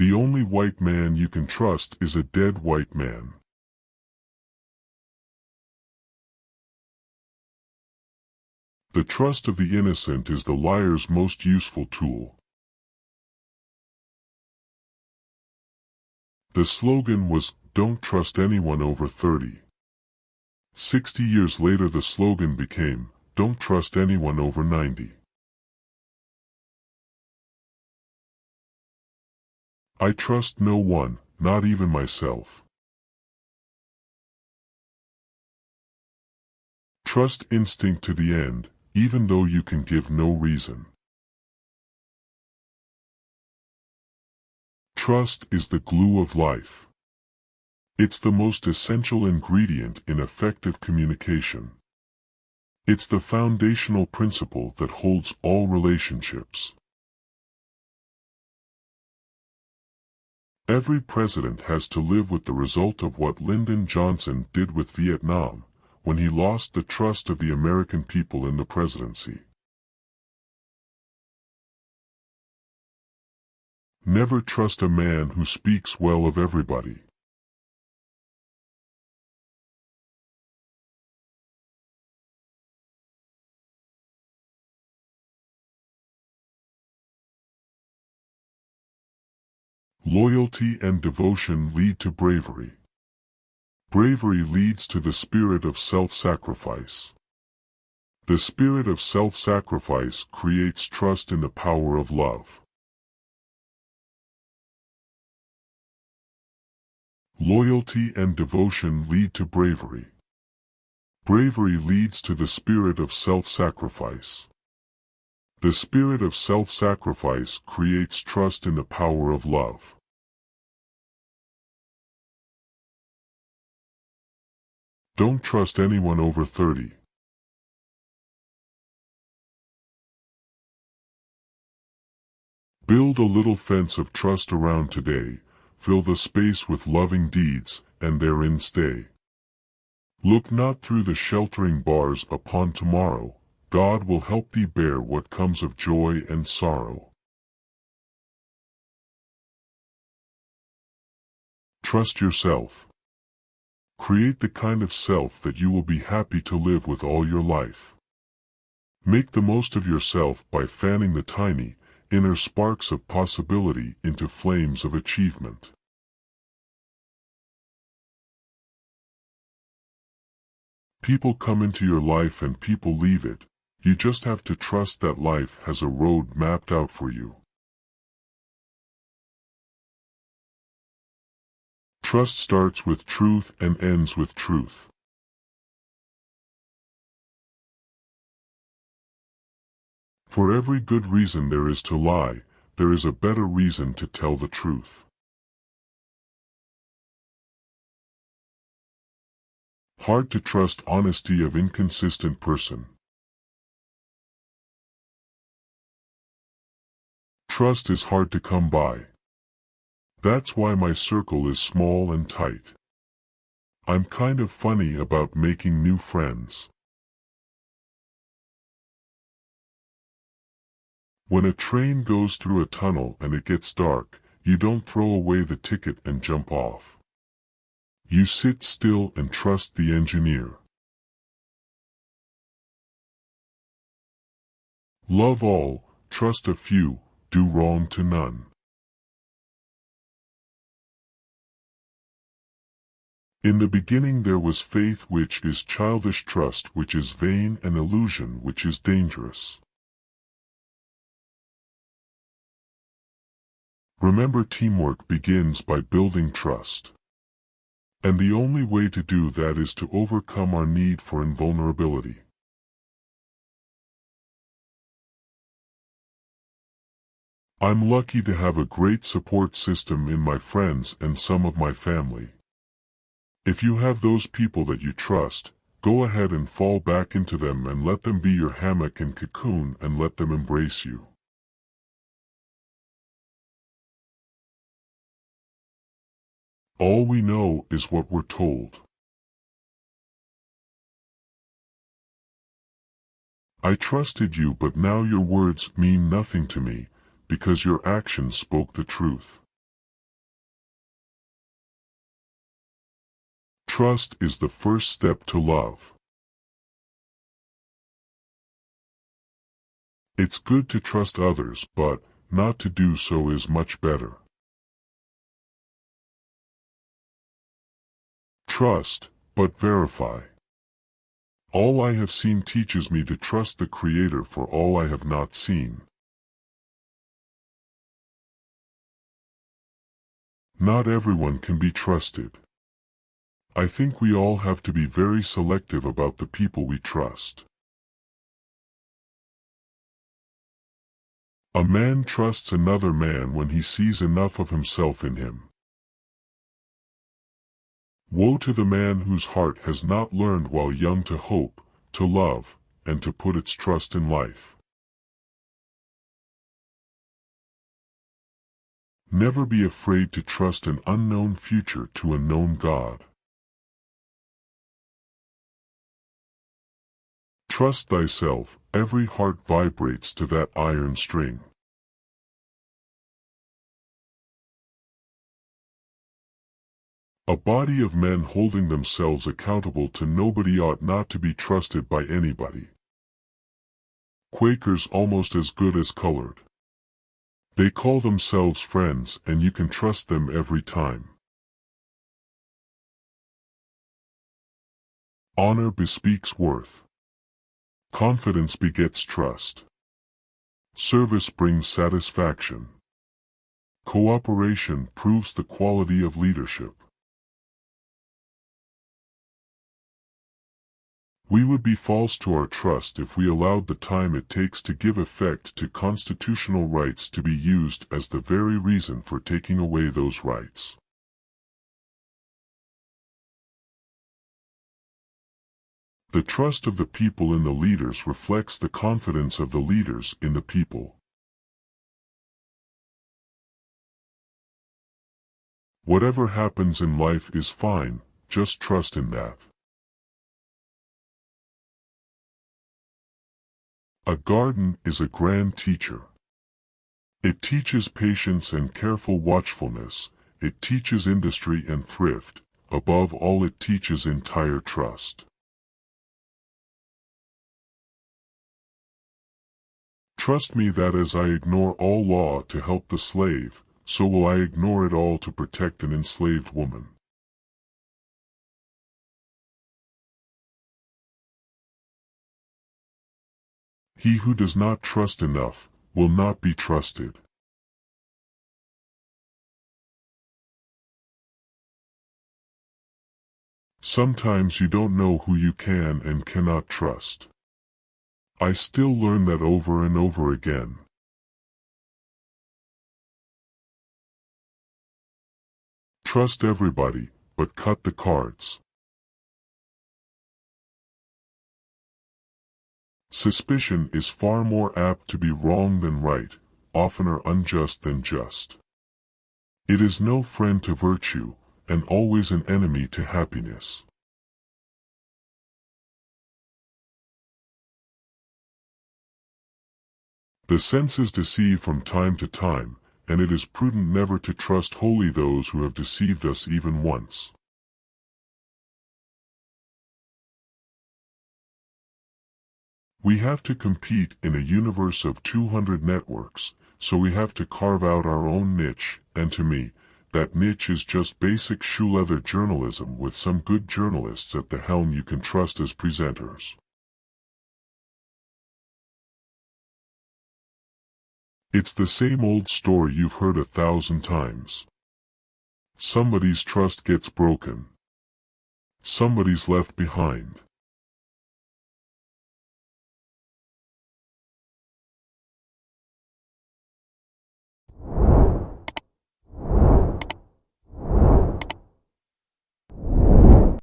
The only white man you can trust is a dead white man. The trust of the innocent is the liar's most useful tool. The slogan was, "Don't trust anyone over 30." 60 years later the slogan became, "Don't trust anyone over 90." I trust no one, not even myself. Trust instinct to the end, even though you can give no reason. Trust is the glue of life. It's the most essential ingredient in effective communication. It's the foundational principle that holds all relationships. Every president has to live with the result of what Lyndon Johnson did with Vietnam, when he lost the trust of the American people in the presidency. Never trust a man who speaks well of everybody. Loyalty and devotion lead to bravery. Bravery leads to the spirit of self-sacrifice. The spirit of self-sacrifice creates trust in the power of love. Loyalty and devotion lead to bravery. Bravery leads to the spirit of self-sacrifice. The spirit of self-sacrifice creates trust in the power of love. Don't trust anyone over 30. Build a little fence of trust around today, fill the space with loving deeds, and therein stay. Look not through the sheltering bars upon tomorrow, God will help thee bear what comes of joy and sorrow. Trust yourself. Create the kind of self that you will be happy to live with all your life. Make the most of yourself by fanning the tiny, inner sparks of possibility into flames of achievement. People come into your life and people leave it. You just have to trust that life has a road mapped out for you. Trust starts with truth and ends with truth. For every good reason there is to lie, there is a better reason to tell the truth. Hard to trust honesty of inconsistent person. Trust is hard to come by. That's why my circle is small and tight. I'm kind of funny about making new friends. When a train goes through a tunnel and it gets dark, you don't throw away the ticket and jump off. You sit still and trust the engineer. Love all, trust a few, do wrong to none. In the beginning there was faith, which is childish; trust, which is vain; and illusion, which is dangerous. Remember, teamwork begins by building trust. And the only way to do that is to overcome our need for invulnerability. I'm lucky to have a great support system in my friends and some of my family. If you have those people that you trust, go ahead and fall back into them and let them be your hammock and cocoon and let them embrace you. All we know is what we're told. I trusted you, but now your words mean nothing to me, because your actions spoke the truth. Trust is the first step to love. It's good to trust others, but not to do so is much better. Trust, but verify. All I have seen teaches me to trust the Creator for all I have not seen. Not everyone can be trusted. I think we all have to be very selective about the people we trust. A man trusts another man when he sees enough of himself in him. Woe to the man whose heart has not learned while young to hope, to love, and to put its trust in life. Never be afraid to trust an unknown future to a known God. Trust thyself, every heart vibrates to that iron string. A body of men holding themselves accountable to nobody ought not to be trusted by anybody. Quakers almost as good as colored. They call themselves friends, and you can trust them every time. Honor bespeaks worth. Confidence begets trust. Service brings satisfaction. Cooperation proves the quality of leadership. We would be false to our trust if we allowed the time it takes to give effect to constitutional rights to be used as the very reason for taking away those rights. The trust of the people in the leaders reflects the confidence of the leaders in the people. Whatever happens in life is fine, just trust in that. A garden is a grand teacher. It teaches patience and careful watchfulness, it teaches industry and thrift, above all it teaches entire trust. Trust me that as I ignore all law to help the slave, so will I ignore it all to protect an enslaved woman. He who does not trust enough will not be trusted. Sometimes you don't know who you can and cannot trust. I still learn that over and over again. Trust everybody, but cut the cards. Suspicion is far more apt to be wrong than right, oftener unjust than just. It is no friend to virtue, and always an enemy to happiness. The senses deceive from time to time, and it is prudent never to trust wholly those who have deceived us even once. We have to compete in a universe of 200 networks, so we have to carve out our own niche, and to me, that niche is just basic shoe-leather journalism with some good journalists at the helm you can trust as presenters. It's the same old story you've heard 1,000 times. Somebody's trust gets broken. Somebody's left behind.